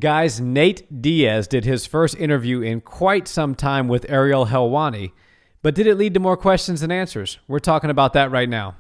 Guys, Nate Diaz did his first interview in quite some time with Ariel Helwani, but did it lead to more questions than answers? We're talking about that right now.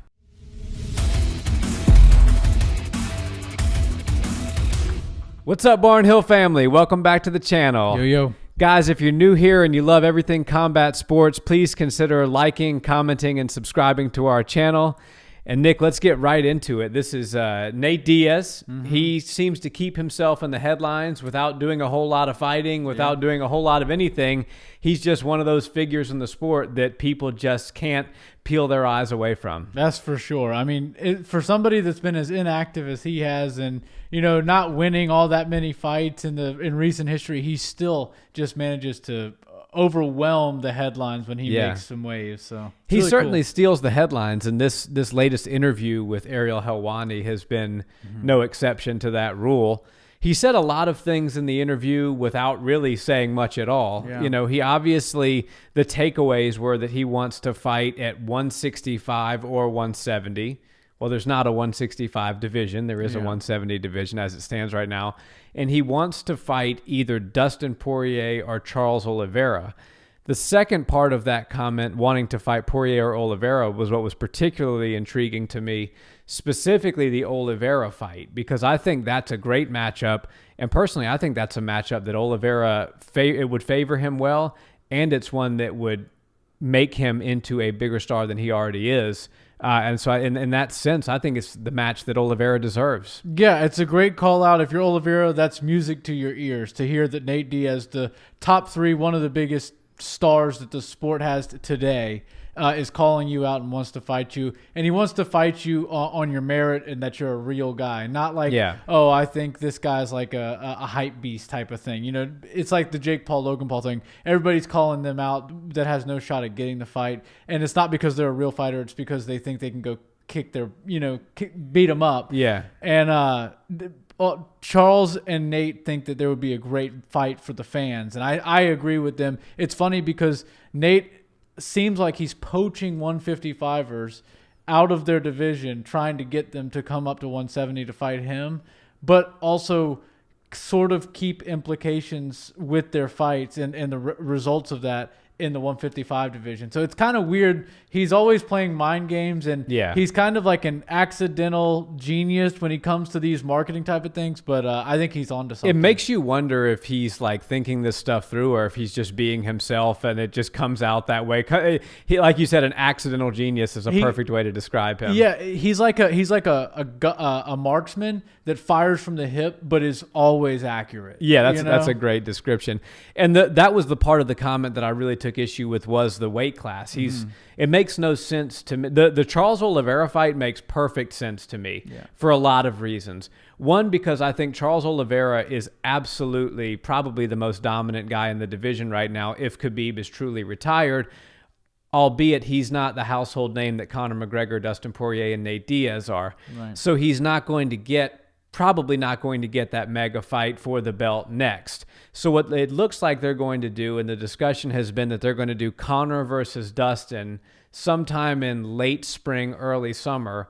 What's up, Barn Hill family? Welcome back to the channel. Yo. Guys, if you're new here and you love everything combat sports, please consider liking, commenting, and subscribing to our channel. And Nick, let's get right into it. This is Nate Diaz. He seems to keep himself in the headlines without doing a whole lot of fighting, without doing a whole lot of anything. He's just one of those figures in the sport that people just can't peel their eyes away from. That's for sure. I mean, for somebody that's been as inactive as he has and, you know, not winning all that many fights in recent history, he still just manages to overwhelm the headlines when he makes some waves. So he really certainly steals the headlines, and this latest interview with Ariel Helwani has been no exception to that rule. He said a lot of things in the interview without really saying much at all. Yeah. You know, he obviously, the takeaways were that he wants to fight at 165 or 170. Well, there's not a 165 division. There is a 170 division as it stands right now. And he wants to fight either Dustin Poirier or Charles Olivera. The second part of that comment, wanting to fight Poirier or Olivera, was what was particularly intriguing to me, specifically the Olivera fight, because I think that's a great matchup. And personally, I think that's a matchup that Olivera, it would favor him well, and it's one that would make him into a bigger star than he already is. And so in that sense, I think it's the match that Olivera deserves. Yeah, it's a great call out. If you're Olivera, that's music to your ears to hear that Nate Diaz, the top three, one of the biggest stars that the sport has today, is calling you out and wants to fight you. And he wants to fight you on your merit and that you're a real guy. Not like, oh, I think this guy's like a hype beast type of thing. You know, it's like the Jake Paul, Logan Paul thing. Everybody's calling them out that has no shot at getting the fight. And it's not because they're a real fighter. It's because they think they can go beat them up. Yeah. And Charles and Nate think that there would be a great fight for the fans. And I agree with them. It's funny because Nate seems like he's poaching 155ers out of their division, trying to get them to come up to 170 to fight him, but also sort of keep implications with their fights and the results of that in the 155 division. So it's kind of weird. He's always playing mind games, and he's kind of like an accidental genius when he comes to these marketing type of things, but I think he's onto something. It makes you wonder if he's like thinking this stuff through or if he's just being himself and it just comes out that way. He, like you said, an accidental genius is a perfect way to describe him. Yeah, he's like a marksman that fires from the hip but is always accurate. Yeah, that's a great description. And that was the part of the comment that I really took issue with, was the weight class. It makes no sense to me. The Charles Olivera fight makes perfect sense to me for a lot of reasons. One, because I think Charles Olivera is absolutely probably the most dominant guy in the division right now if Khabib is truly retired, albeit he's not the household name that Conor McGregor, Dustin Poirier, and Nate Diaz are. Right. So he's probably not going to get that mega fight for the belt next. So what it looks like they're going to do, and the discussion has been that they're going to do Conor versus Dustin sometime in late spring, early summer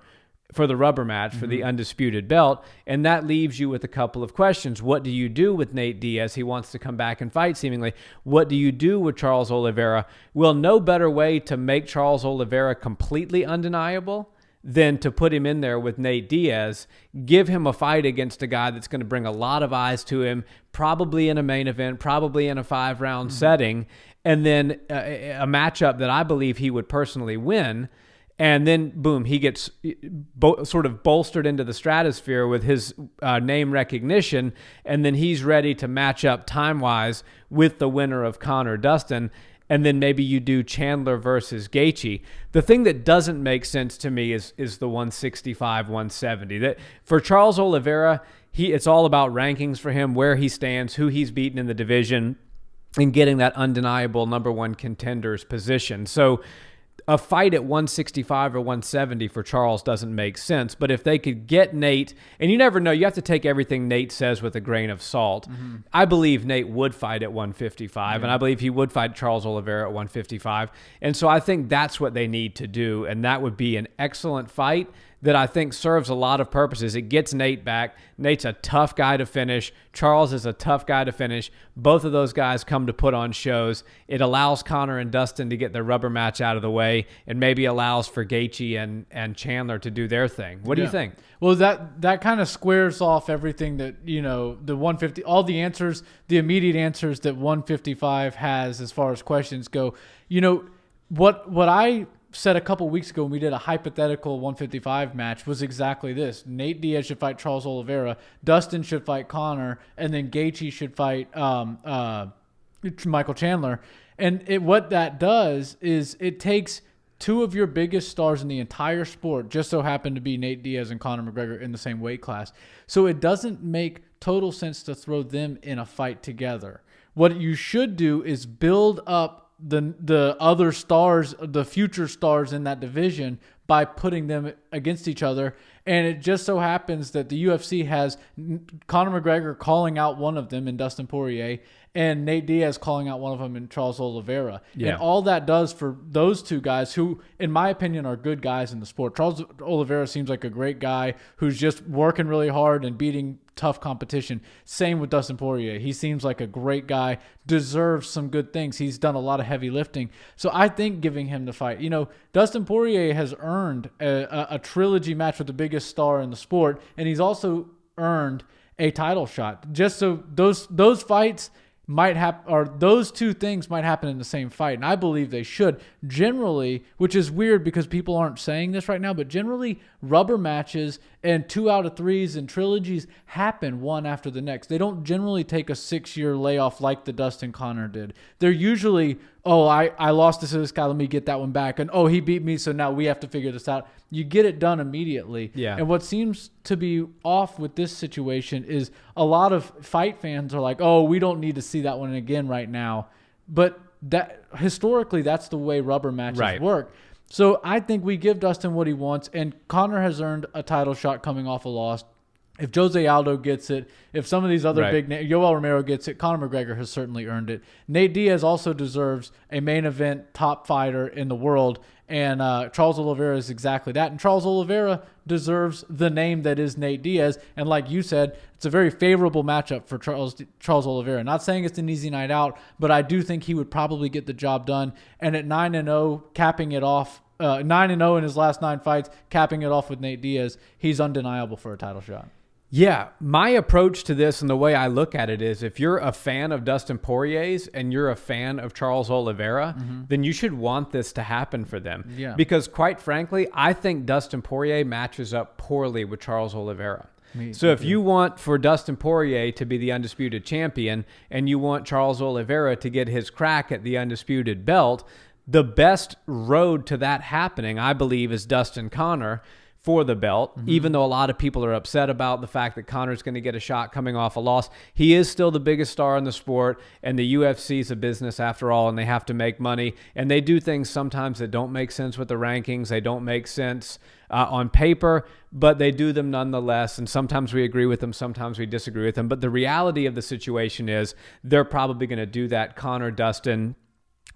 for the rubber match for the undisputed belt. And that leaves you with a couple of questions. What do you do with Nate Diaz? He wants to come back and fight seemingly. What do you do with Charles Olivera? Well, no better way to make Charles Olivera completely undeniable than to put him in there with Nate Diaz, give him a fight against a guy that's going to bring a lot of eyes to him, probably in a main event, probably in a 5-round setting, and then a matchup that I believe he would personally win. And then, boom, he gets sort of bolstered into the stratosphere with his name recognition, and then he's ready to match up time-wise with the winner of Conor Dustin. And then maybe you do Chandler versus Gaethje. The thing that doesn't make sense to me is the 165, 170. That for Charles Olivera, it's all about rankings for him, where he stands, who he's beaten in the division, and getting that undeniable number one contender's position. So a fight at 165 or 170 for Charles doesn't make sense. But if they could get Nate, and you never know, you have to take everything Nate says with a grain of salt. I believe Nate would fight at 155, and I believe he would fight Charles Olivera at 155. And so I think that's what they need to do, and that would be an excellent fight that I think serves a lot of purposes. It gets Nate back. Nate's a tough guy to finish. Charles is a tough guy to finish. Both of those guys come to put on shows. It allows Conor and Dustin to get their rubber match out of the way, and maybe allows for Gaethje and Chandler to do their thing. What do you think? Well, that kind of squares off everything that, you know, the 150, all the answers, the immediate answers that 155 has as far as questions go. You know, what I said a couple weeks ago when we did a hypothetical 155 match was exactly this. Nate Diaz should fight Charles Oliveira, Dustin should fight Conor, and then Gaethje should fight Michael Chandler. And what that does is it takes two of your biggest stars in the entire sport, just so happen to be Nate Diaz and Conor McGregor in the same weight class. So it doesn't make total sense to throw them in a fight together. What you should do is build up the other stars, the future stars in that division, by putting them against each other. And it just so happens that the UFC has Conor McGregor calling out one of them in Dustin Poirier, and Nate Diaz calling out one of them in Charles Oliveira. Yeah. And all that does for those two guys, who, in my opinion, are good guys in the sport. Charles Oliveira seems like a great guy who's just working really hard and beating tough competition. Same with Dustin Poirier. He seems like a great guy, deserves some good things. He's done a lot of heavy lifting. So I think giving him the fight, you know, Dustin Poirier has earned a trilogy match with the biggest star in the sport, and he's also earned a title shot. Just so those fights might happen, or those two things might happen in the same fight, and I believe they should. Generally, which is weird because people aren't saying this right now, but generally rubber matches and 2 out of 3s and trilogies happen one after the next. They don't generally take a 6-year layoff like the Dustin Conor did. They're usually, oh, I lost this to this guy, let me get that one back, and oh, he beat me, so now we have to figure this out. You get it done immediately. Yeah. And what seems to be off with this situation is a lot of fight fans are like, oh, we don't need to see that one again right now. But that historically, that's the way rubber matches work. So I think we give Dustin what he wants, and Conor has earned a title shot coming off a loss. If Jose Aldo gets it, if some of these other big names, Yoel Romero gets it, Conor McGregor has certainly earned it. Nate Diaz also deserves a main event top fighter in the world, and Charles Oliveira is exactly that. And Charles Oliveira deserves the name that is Nate Diaz. And like you said, it's a very favorable matchup for Charles Oliveira. Not saying it's an easy night out, but I do think he would probably get the job done. And at 9-0, capping it off, 9-0 in his last 9 fights, capping it off with Nate Diaz, he's undeniable for a title shot. Yeah, my approach to this and the way I look at it is, if you're a fan of Dustin Poirier's and you're a fan of Charles Oliveira, then you should want this to happen for them. Yeah. Because quite frankly, I think Dustin Poirier matches up poorly with Charles Oliveira. So if you want for Dustin Poirier to be the undisputed champion and you want Charles Oliveira to get his crack at the undisputed belt, the best road to that happening, I believe, is Dustin Conor for the belt, even though a lot of people are upset about the fact that Conor's going to get a shot coming off a loss. He is still the biggest star in the sport, and the UFC is a business after all, and they have to make money, and they do things sometimes that don't make sense with the rankings. They don't make sense on paper, but they do them nonetheless, and sometimes we agree with them, sometimes we disagree with them. But the reality of the situation is they're probably going to do that Conor-Dustin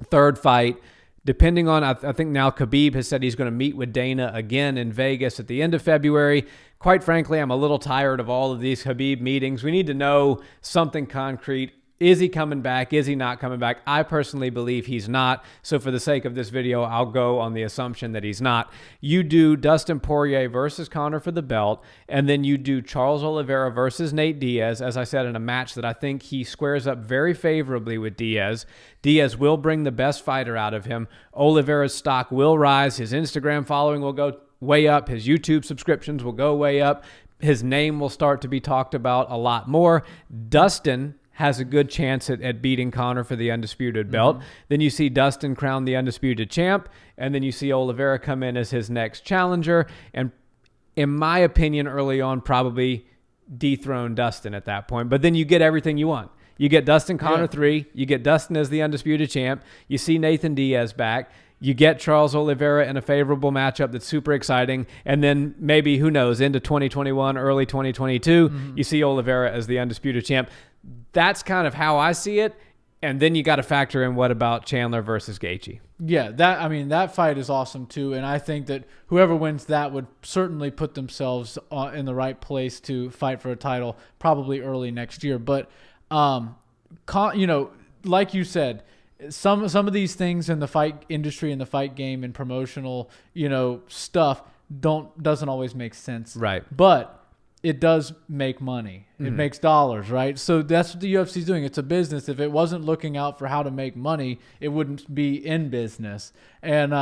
third fight. Depending on, I think now Khabib has said he's going to meet with Dana again in Vegas at the end of February. Quite frankly, I'm a little tired of all of these Khabib meetings. We need to know something concrete. Is he coming back? Is he not coming back? I personally believe he's not. So for the sake of this video, I'll go on the assumption that he's not. You do Dustin Poirier versus Conor for the belt, and then you do Charles Oliveira versus Nate Diaz, as I said, in a match that I think he squares up very favorably with Diaz. Diaz will bring the best fighter out of him. Oliveira's stock will rise. His Instagram following will go way up. His YouTube subscriptions will go way up. His name will start to be talked about a lot more. Dustin has a good chance at beating Conor for the undisputed belt. Then you see Dustin crown the undisputed champ, and then you see Oliveira come in as his next challenger, and in my opinion, early on, probably dethrone Dustin at that point. But then you get everything you want. You get Dustin Conor 3, you get Dustin as the undisputed champ, you see Nathan Diaz back, you get Charles Oliveira in a favorable matchup that's super exciting, and then maybe, who knows, into 2021, early 2022, you see Oliveira as the undisputed champ. That's kind of how I see it, And then you got to factor in what about Chandler versus Gaethje? Yeah, that fight is awesome too, and I think that whoever wins that would certainly put themselves in the right place to fight for a title, probably early next year. But, like you said, some of these things in the fight industry and the fight game and promotional, stuff doesn't always make sense. Right. But it does make money. It makes dollars, right? So that's what the UFC is doing. It's a business. If it wasn't looking out for how to make money, it wouldn't be in business. And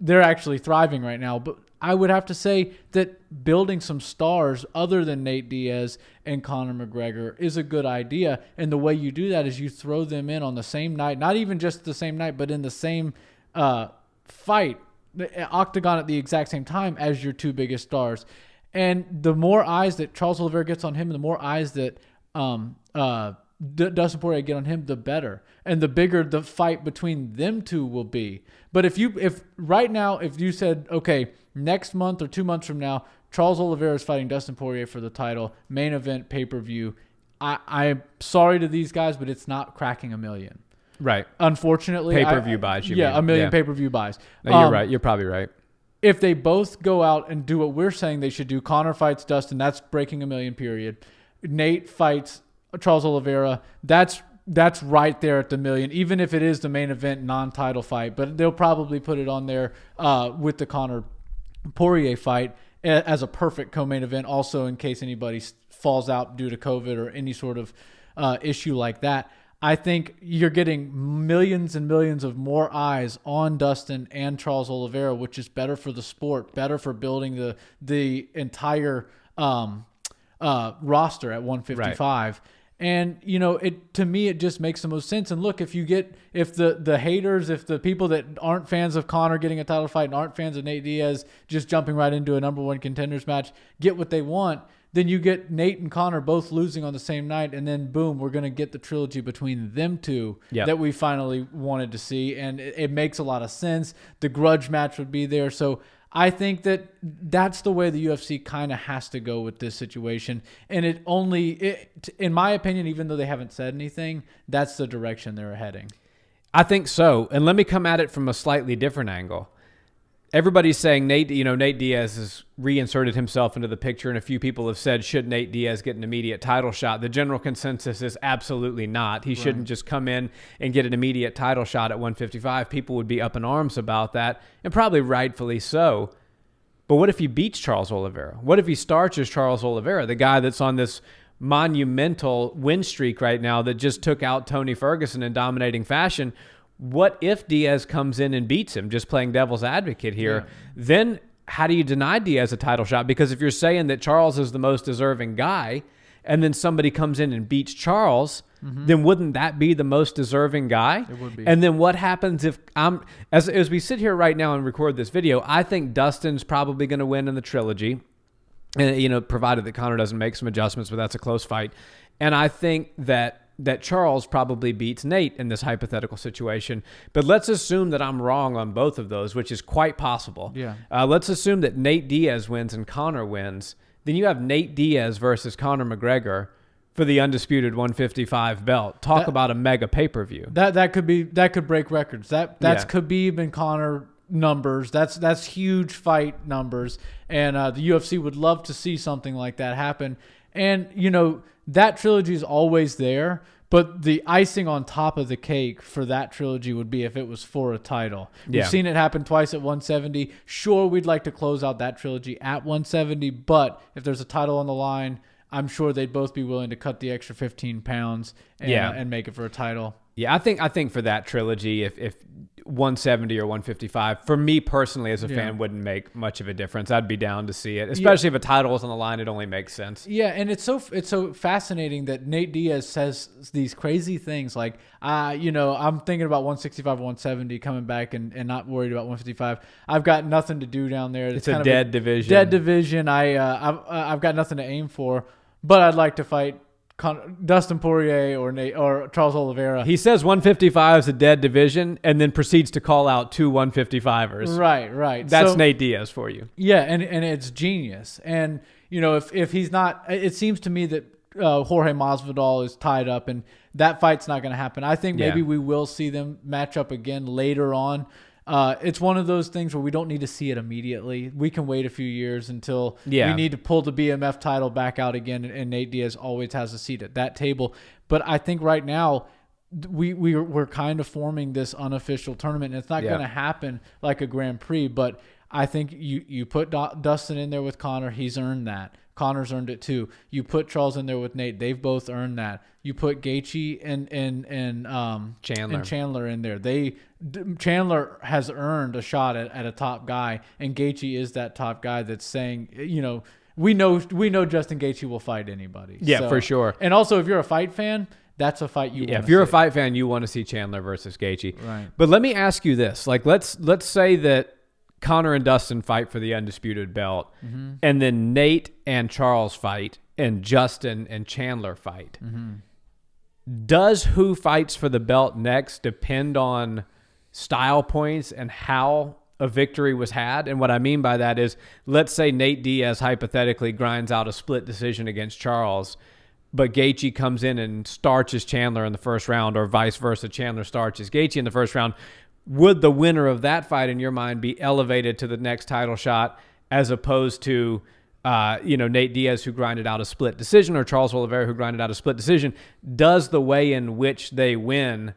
they're actually thriving right now. But I would have to say that building some stars other than Nate Diaz and Conor McGregor is a good idea. And the way you do that is you throw them in on the same night, not even just the same night, but in the same fight, the octagon at the exact same time as your two biggest stars. And the more eyes that Charles Oliveira gets on him, and the more eyes that Dustin Poirier get on him, the better, and the bigger the fight between them two will be. But if right now, if you said, okay, next month or 2 months from now, Charles Oliveira is fighting Dustin Poirier for the title, main event, pay-per-view, I'm sorry to these guys, but it's not cracking 1 million. Right. Unfortunately. Pay-per-view buys, you mean. 1 million pay-per-view buys. No, you're right. You're probably right. If they both go out and do what we're saying they should do, Conor fights Dustin, that's breaking 1 million, period. Nate fights Charles Oliveira, that's right there at the 1 million, even if it is the main event non-title fight. But they'll probably put it on there with the Conor Poirier fight as a perfect co-main event, also in case anybody falls out due to COVID or any sort of issue like that. I think you're getting millions and millions of more eyes on Dustin and Charles Oliveira, which is better for the sport, better for building the entire roster at 155. Right. And, to me, it just makes the most sense. And look, if the haters, if the people that aren't fans of Conor getting a title fight and aren't fans of Nate Diaz just jumping right into a number one contenders match get what they want, then you get Nate and Conor both losing on the same night, and then boom, we're going to get the trilogy between them two that we finally wanted to see, and it makes a lot of sense. The grudge match would be there, so I think that's the way the UFC kind of has to go with this situation, and in my opinion, even though they haven't said anything, that's the direction they're heading. I think so, and let me come at it from a slightly different angle. Everybody's saying Nate Diaz has reinserted himself into the picture, and a few people have said, should Nate Diaz get an immediate title shot? The general consensus is absolutely not. He shouldn't just come in and get an immediate title shot at 155. People would be up in arms about that, and probably rightfully so. But what if he beats Charles Oliveira? What if he starches Charles Oliveira, the guy that's on this monumental win streak right now that just took out Tony Ferguson in dominating fashion? What if Diaz comes in and beats him, just playing devil's advocate here? Yeah. Then how do you deny Diaz a title shot? Because if you're saying that Charles is the most deserving guy and then somebody comes in and beats Charles, then wouldn't that be the most deserving guy? It would be. And then what happens if as we sit here right now and record this video, I think Dustin's probably going to win in the trilogy, and provided that Conor doesn't make some adjustments, but that's a close fight. And I think that Charles probably beats Nate in this hypothetical situation. But let's assume that I'm wrong on both of those, which is quite possible. Yeah. Let's assume that Nate Diaz wins and Conor wins. Then you have Nate Diaz versus Conor McGregor for the undisputed 155 belt. Talk about a mega pay-per-view. That could break records. That's Khabib and Conor numbers. That's huge fight numbers. And the UFC would love to see something like that happen. And, that trilogy is always there, but the icing on top of the cake for that trilogy would be if it was for a title. We've seen it happen twice at 170. Sure, we'd like to close out that trilogy at 170, but if there's a title on the line, I'm sure they'd both be willing to cut the extra 15 pounds and make it for a title. Yeah, I think for that trilogy, if 170 or 155, for me personally as a fan, wouldn't make much of a difference. I'd be down to see it, especially if a title is on the line. It only makes sense. Yeah, and it's so fascinating that Nate Diaz says these crazy things like, I'm thinking about 165, 170 coming back and not worried about 155. I've got nothing to do down there. It's a dead division. Dead division. I've got nothing to aim for, but I'd like to fight Dustin Poirier or Charles Oliveira. He says 155 is a dead division and then proceeds to call out two 155ers. Right. That's Nate Diaz for you. Yeah, and it's genius. And, if he's not, it seems to me that Jorge Masvidal is tied up, and that fight's not going to happen. I think maybe we will see them match up again later on. It's one of those things where we don't need to see it immediately. We can wait a few years until we need to pull the BMF title back out again, and Nate Diaz always has a seat at that table. But I think right now we're kind of forming this unofficial tournament, and it's not going to happen like a Grand Prix, but I think you put Dustin in there with Conor, he's earned that. Conor's earned it too. You put Charles in there with Nate, they've both earned that. You put Gaethje and Chandler in there. Chandler has earned a shot at a top guy, and Gaethje is that top guy that's saying, we know Justin Gaethje will fight anybody. Yeah, for sure. And also, if you're a fight fan, that's a fight you want to see. If you're a fight fan, you want to see Chandler versus Gaethje. Right. But let me ask you this. Like, let's say that Conor and Dustin fight for the undisputed belt, and then Nate and Charles fight, and Justin and Chandler fight. Does who fights for the belt next depend on style points and how a victory was had? And what I mean by that is, let's say Nate Diaz hypothetically grinds out a split decision against Charles, but Gaethje comes in and starches Chandler in the first round, or vice versa, Chandler starches Gaethje in the first round. Would the winner of that fight, in your mind, be elevated to the next title shot, as opposed to, Nate Diaz, who grinded out a split decision, or Charles Oliveira, who grinded out a split decision? Does the way in which they win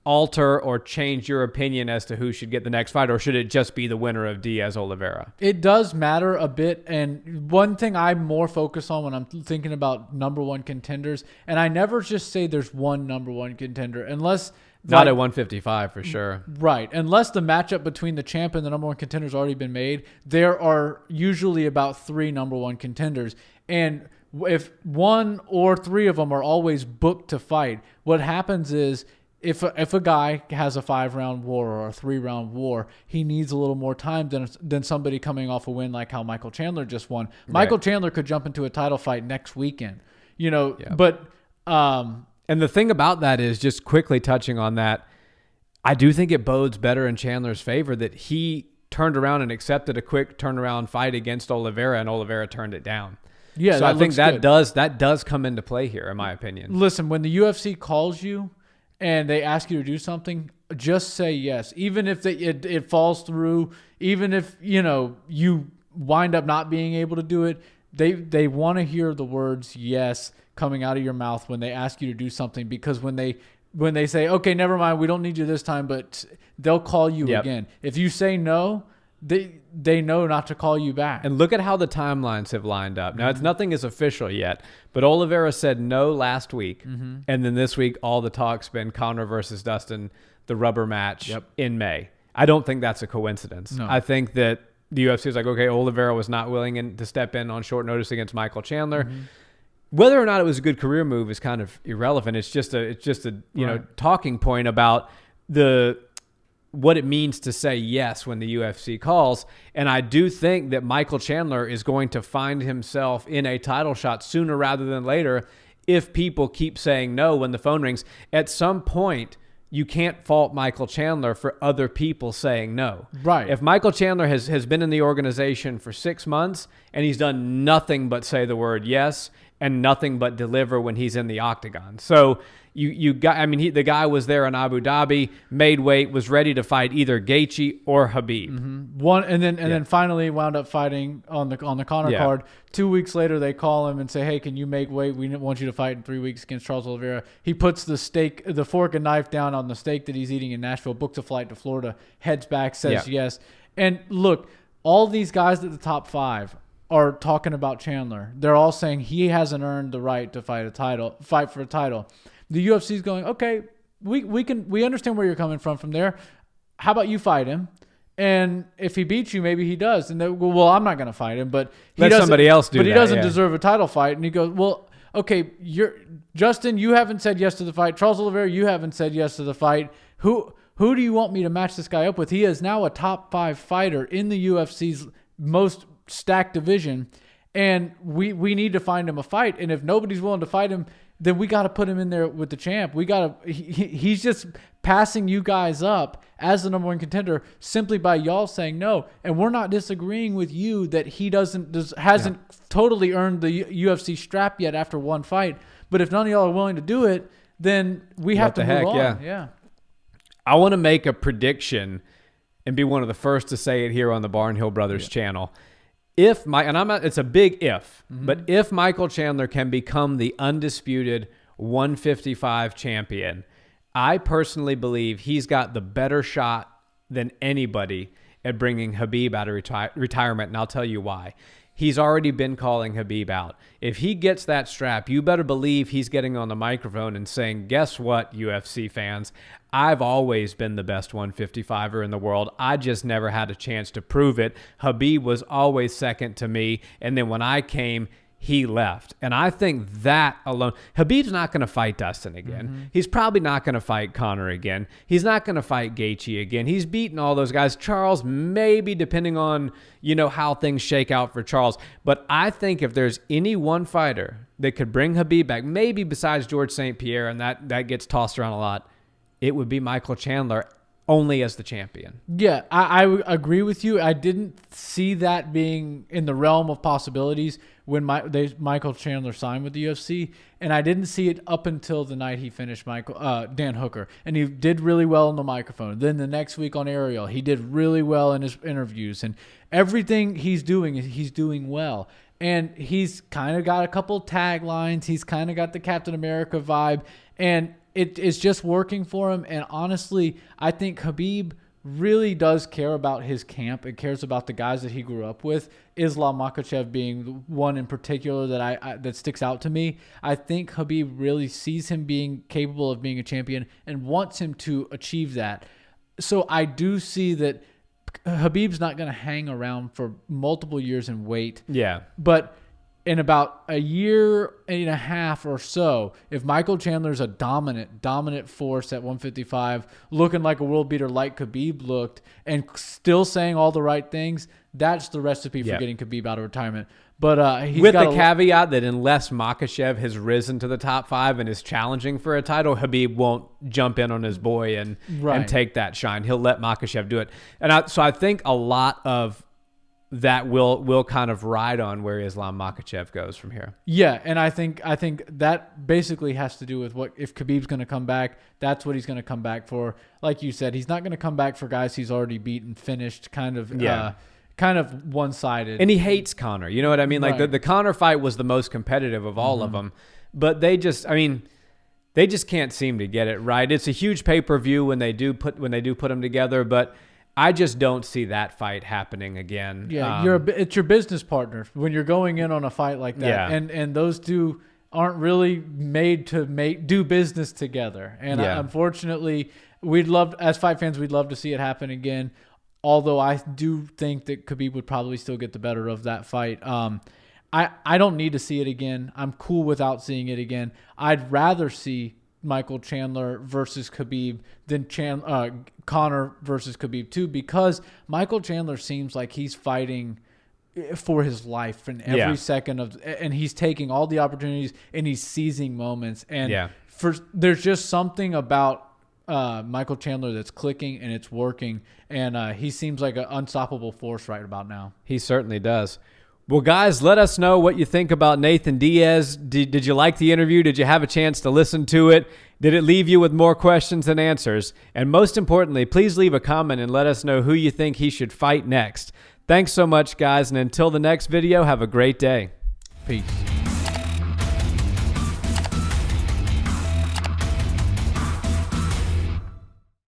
alter or change your opinion as to who should get the next fight, or should it just be the winner of Diaz Oliveira? It does matter a bit, and one thing I'm more focused on when I'm thinking about number one contenders, and I never just say there's one number one contender, unless... Not at 155 for sure. Right. Unless the matchup between the champ and the number one contender has already been made, there are usually about 3 number one contenders. And if 1 or 3 of them are always booked to fight, what happens is if a guy has a 5-round war or a 3-round war, he needs a little more time than somebody coming off a win like how Michael Chandler just won. Michael Chandler could jump into a title fight next weekend, but... And the thing about that is, just quickly touching on that, I do think it bodes better in Chandler's favor that he turned around and accepted a quick turnaround fight against Olivera, and Olivera turned it down. Yeah, so I think that does come into play here, in my opinion. Listen, when the UFC calls you and they ask you to do something, just say yes. Even if it falls through, even if you wind up not being able to do it, they want to hear the words yes coming out of your mouth when they ask you to do something, because when they say, okay, never mind, we don't need you this time, but they'll call you again. If you say no, they know not to call you back. And look at how the timelines have lined up. Now, nothing is official yet, but Olivera said no last week, and then this week all the talk's been Conor versus Dustin, the rubber match in May. I don't think that's a coincidence. No. I think that the UFC is like, okay, Olivera was not willing to step in on short notice against Michael Chandler. Whether or not it was a good career move is kind of irrelevant. It's just a talking point about what it means to say yes when the UFC calls. And I do think that Michael Chandler is going to find himself in a title shot sooner rather than later if people keep saying no when the phone rings. At some point, you can't fault Michael Chandler for other people saying no. Right. If Michael Chandler has been in the organization for 6 months and he's done nothing but say the word yes and nothing but deliver when he's in the octagon. So the guy was there in Abu Dhabi, made weight, was ready to fight either Gaethje or Khabib. Then finally wound up fighting on the Conor card. 2 weeks later, they call him and say, "Hey, can you make weight? We want you to fight in 3 weeks against Charles Oliveira." He puts the fork and knife down on the steak that he's eating in Nashville, books a flight to Florida, heads back, says yes. And look, all these guys at the top 5 are talking about Chandler. They're all saying he hasn't earned the right to fight for a title. The UFC's going, okay, we understand where you're coming from there. How about you fight him? And if he beats you, maybe he does. And they go, well, I'm not going to fight him, but let somebody else do that. But he doesn't deserve a title fight. And he goes, well, okay, Justin, you haven't said yes to the fight. Charles Oliveira, you haven't said yes to the fight. Who do you want me to match this guy up with? He is now a top 5 fighter in the UFC's most stacked division, and we need to find him a fight. And if nobody's willing to fight him, then we got to put him in there with the champ. He's just passing you guys up as the number one contender simply by y'all saying no. And we're not disagreeing with you that he hasn't totally earned the UFC strap yet after one fight. But if none of y'all are willing to do it, then we have to move on. Yeah. I want to make a prediction and be one of the first to say it here on the Barnhill Brothers channel. It's a big if, but if Michael Chandler can become the undisputed 155 champion, I personally believe he's got the better shot than anybody at bringing Khabib out of retirement, and I'll tell you why. He's already been calling Khabib out. If he gets that strap, you better believe he's getting on the microphone and saying, guess what, UFC fans? I've always been the best 155er in the world. I just never had a chance to prove it. Khabib was always second to me, and then when I came, he left. And I think that alone, Khabib's not going to fight Dustin again. He's probably not going to fight Conor again. He's not going to fight Gaethje again. He's beaten all those guys. Charles, maybe, depending on, how things shake out for Charles. But I think if there's any one fighter that could bring Khabib back, maybe besides George St. Pierre, and that gets tossed around a lot, it would be Michael Chandler, only as the champion. Yeah, I agree with you. I didn't see that being in the realm of possibilities when Michael Chandler signed with the UFC, and I didn't see it up until the night he finished Dan Hooker, and he did really well on the microphone. Then the next week on Ariel, he did really well in his interviews, and everything he's doing well. And he's kind of got a couple taglines. He's kind of got the Captain America vibe, and it is just working for him. And honestly, I think Khabib really does care about his camp. It cares about the guys that he grew up with. Islam Makhachev being one in particular that sticks out to me. I think Khabib really sees him being capable of being a champion and wants him to achieve that. So I do see that Khabib's not going to hang around for multiple years and wait. Yeah. But in about a year and a half or so, if Michael Chandler's a dominant force at 155, looking like a world beater like Khabib looked, and still saying all the right things, that's the recipe for getting Khabib out of retirement. But he's with the caveat that unless Makhachev has risen to the top 5 and is challenging for a title, Khabib won't jump in on his boy and take that shine. He'll let Makhachev do it. And so I think a lot of that will kind of ride on where Islam Makhachev goes from here. Yeah, and I think that basically has to do with what if Khabib's going to come back, that's what he's going to come back for. Like you said, he's not going to come back for guys he's already beaten, finished, kind of one-sided. And he hates Conor. You know what I mean? Like the Conor fight was the most competitive of all of them, but they just can't seem to get it right. It's a huge pay-per-view when they do put them together, but I just don't see that fight happening again. Yeah, it's your business partner when you're going in on a fight like that, and those two aren't really made to do business together. And unfortunately, as fight fans, we'd love to see it happen again. Although I do think that Khabib would probably still get the better of that fight. I don't need to see it again. I'm cool without seeing it again. I'd rather see Michael Chandler versus Khabib than Conor versus Khabib too, because Michael Chandler seems like he's fighting for his life in every second and he's taking all the opportunities and he's seizing moments. And there's just something about Michael Chandler that's clicking and it's working, and he seems like an unstoppable force right about now. He certainly does. Well, guys, let us know what you think about Nathan Diaz. Did you like the interview? Did you have a chance to listen to it? Did it leave you with more questions than answers? And most importantly, please leave a comment and let us know who you think he should fight next. Thanks so much, guys, and until the next video, have a great day. Peace.